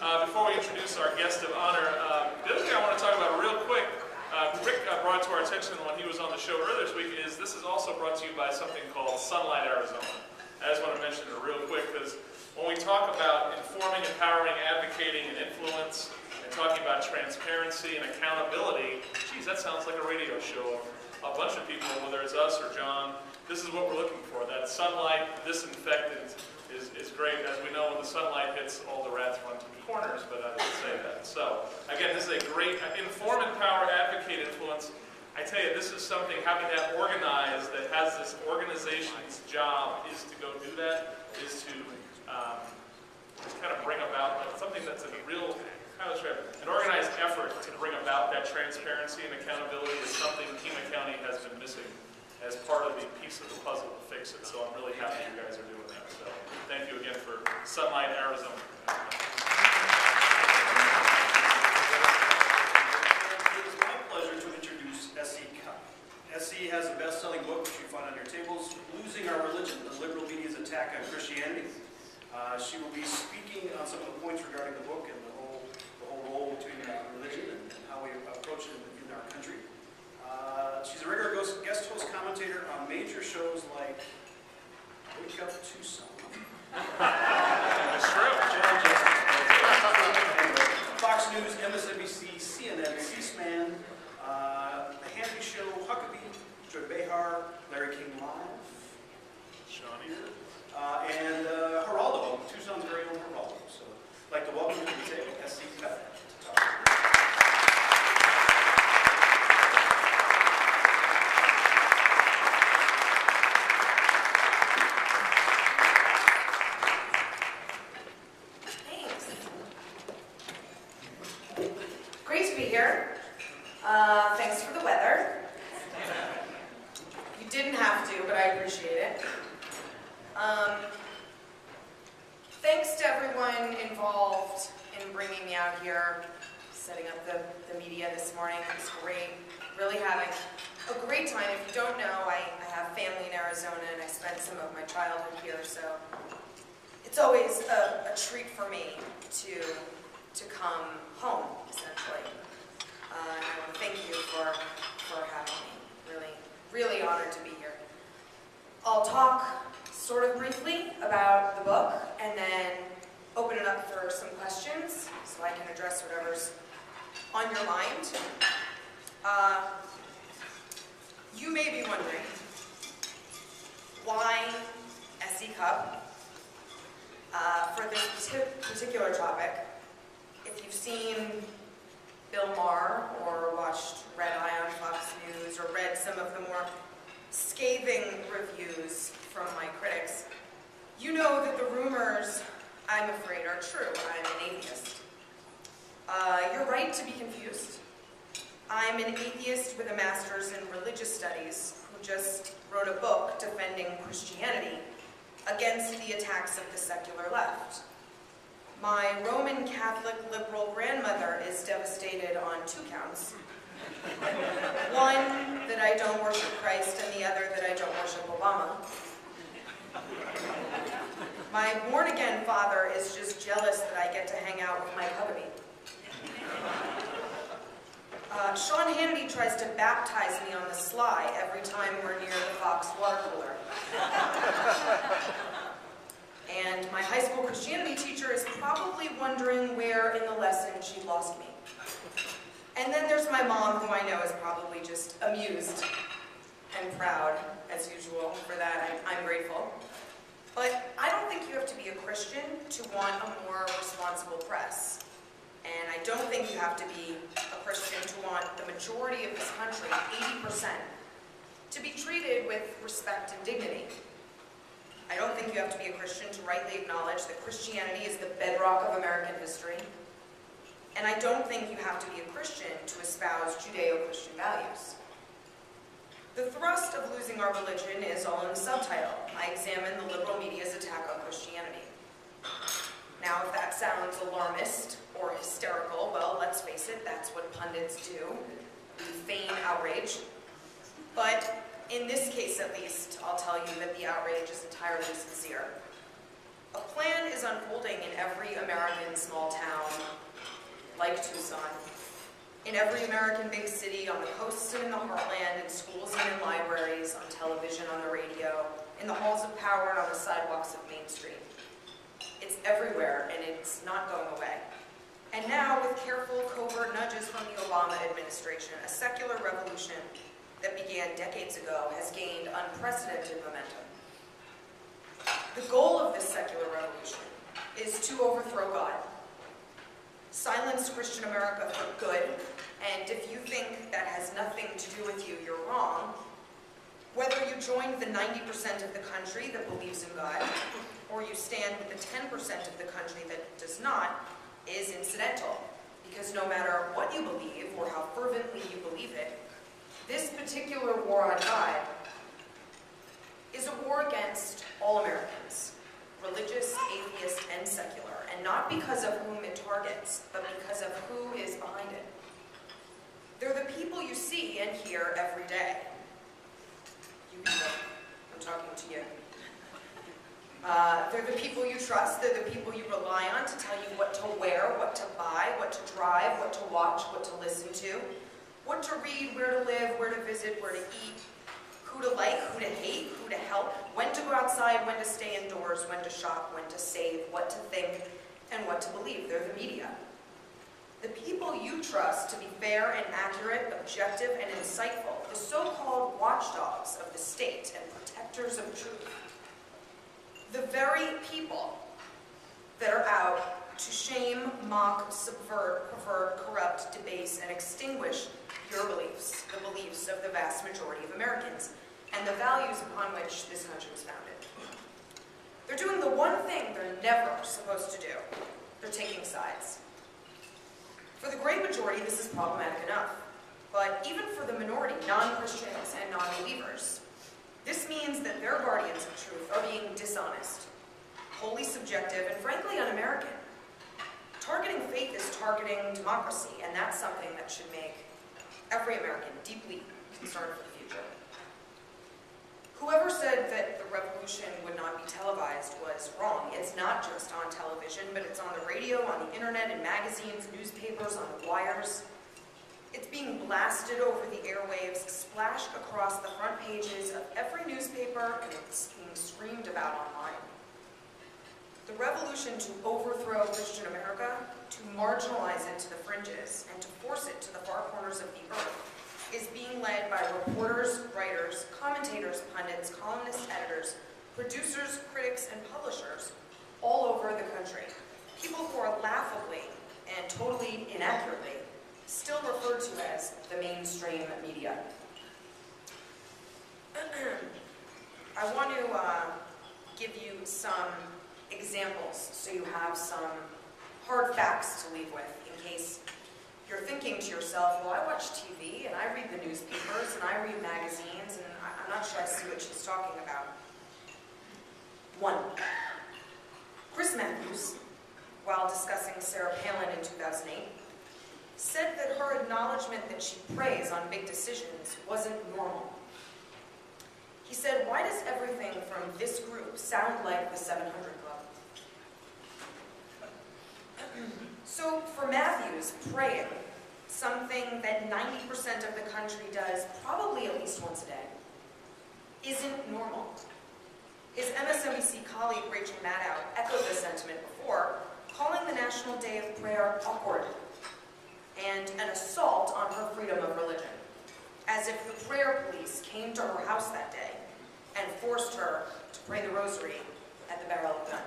Before we introduce our guest of honor, the other thing I want to talk about real quick, Rick brought to our attention when he was on the show earlier this week, is this is also brought to you by something called Sunlight Arizona. I just want to mention it real quick because when we talk about informing, empowering, advocating, and influence, and talking about transparency and accountability, geez, that sounds like a radio show of a bunch of people, whether it's us or John. This is what we're looking for. That sunlight, disinfectant, is great. As we know, when the sunlight hits, all the rats run to the corners, but I didn't say that. So, again, this is a great inform, empower, advocate, influence. I tell you, this is something, having that organized, that has this organization's job is to go do that, is to just kind of bring about something that's a real, an organized effort to bring about that transparency and accountability is something Pima County has been missing as part of the piece of the puzzle to fix it. So I'm really happy you guys are doing that. So thank you again for Sunlight Arizona. It is my pleasure to introduce S.E. Cupp. S.E. has a best-selling book, which you find on your tables, Losing Our Religion, the Liberal Media's Attack on Christianity. She will be speaking on some of the points regarding the book and the whole role between religion and how we approach it in our country. She's a regular guest host commentator on major shows like 4Tucson. That's true. Fox News, MSNBC, CNN, C-SPAN, The Hannity Show, Huckabee, Joy Behar, Larry King Live, Shawnee. and Geraldo, Tucson's very own Geraldo. So I'd like to welcome you to the table, S.E. Cupp. Great to be here. Thanks for the weather. You didn't have to, but I appreciate it. Thanks to everyone involved in bringing me out here, setting up the media this morning. It's great. Really having a great time. If you don't know, I have family in Arizona and I spent some of my childhood here, so it's always a treat for me to come home, essentially. And I want to thank you for having me. Really honored to be here. I'll talk sort of briefly about the book and then open it up for some questions so I can address whatever's on your mind. You may be wondering why S.E. Cupp for this particular topic. If you've seen Bill Maher or watched Red Eye on Fox News or read some of the more scathing reviews from my critics, you know that the rumors, I'm afraid, are true. I'm an atheist. You're right to be confused. I'm an atheist with a master's in religious studies who just wrote a book defending Christianity against the attacks of the secular left. My Roman Catholic liberal grandmother is devastated on 2 counts. One, that I don't worship Christ, and the other, that I don't worship Obama. My born-again father is just jealous that I get to hang out with my Huckabee. Sean Hannity tries to baptize me on the sly every time we're near the Fox water cooler. And my high school Christianity teacher is probably wondering where in the lesson she lost me. And then there's my mom, who I know is probably just amused and proud, as usual. For that, I'm grateful. But I don't think you have to be a Christian to want a more responsible press. And I don't think you have to be a Christian to want the majority of this country, 80%, to be treated with respect and dignity. I don't think you have to be a Christian to rightly acknowledge that Christianity is the bedrock of American history. And I don't think you have to be a Christian to espouse Judeo-Christian values. The thrust of Losing Our Religion is all in the subtitle. I examine the liberal media's attack on Christianity. Now, if that sounds alarmist or hysterical, well, let's face it, that's what pundits do. We feign outrage. But in this case, at least, I'll tell you that the outrage is entirely sincere. A plan is unfolding in every American small town like Tucson, in every American big city, on the coasts and in the heartland, in schools and in libraries, on television, on the radio, in the halls of power, and on the sidewalks of Main Street. It's everywhere, and it's not going away. And now, with careful, covert nudges from the Obama administration, a secular revolution that began decades ago has gained unprecedented momentum. The goal of this secular revolution is to overthrow God, silence Christian America for good, and if you think that has nothing to do with you, you're wrong. Whether you join the 90% of the country that believes in God, or you stand with the 10% of the country that does not, is incidental. Because no matter what you believe, or how fervently you believe it, this particular war on God is a war against all Americans, religious, atheist, and secular, and not because of whom it targets, but because of who is behind it. They're the people you see and hear every day. You people, I'm talking to you. They're the people you trust, they're the people you rely on to tell you what to wear, what to buy, what to drive, what to watch, what to listen to, what to read, where to live, where to visit, where to eat, who to like, who to hate, who to help, when to go outside, when to stay indoors, when to shop, when to save, what to think, and what to believe. They're the media. The people you trust to be fair and accurate, objective and insightful, the so-called watchdogs of the state and protectors of truth. The very people that are out to shame, mock, subvert, pervert, corrupt, debase, and extinguish your beliefs, the beliefs of the vast majority of Americans, and the values upon which this country was founded. They're doing the one thing they're never supposed to do. They're taking sides. For the great majority, this is problematic enough. But even for the minority, non-Christians and non-believers, this means that their guardians of truth are being dishonest, wholly subjective, and frankly un-American. Targeting faith is targeting democracy, and that's something that should make every American deeply concerned for the future. Whoever said that the revolution would not be televised was wrong. It's not just on television, but it's on the radio, on the internet, in magazines, newspapers, on the wires. It's being blasted over the airwaves, splashed across the front pages of every newspaper, and it's being screamed about online. The revolution to overthrow Christian America, to marginalize it to the fringes, and to force it to the far corners of the earth, is being led by reporters, writers, commentators, pundits, columnists, editors, producers, critics, and publishers all over the country. People who are laughably and totally inaccurately still referred to as the mainstream media. I want to give you some examples so you have some hard facts to leave with in case you're thinking to yourself, well, I watch TV and I read the newspapers and I read magazines and I'm not sure I see what she's talking about. 1. Chris Matthews, while discussing Sarah Palin in 2008, said that her acknowledgement that she prays on big decisions wasn't normal. He said, why does everything from this group sound like the 700 Club? So for Matthews, praying, something that 90% of the country does probably at least once a day, isn't normal. His MSNBC colleague Rachel Maddow echoed the sentiment before, calling the National Day of Prayer awkward and an assault on her freedom of religion, as if the prayer police came to her house that day and forced her to pray the rosary at the barrel of a gun.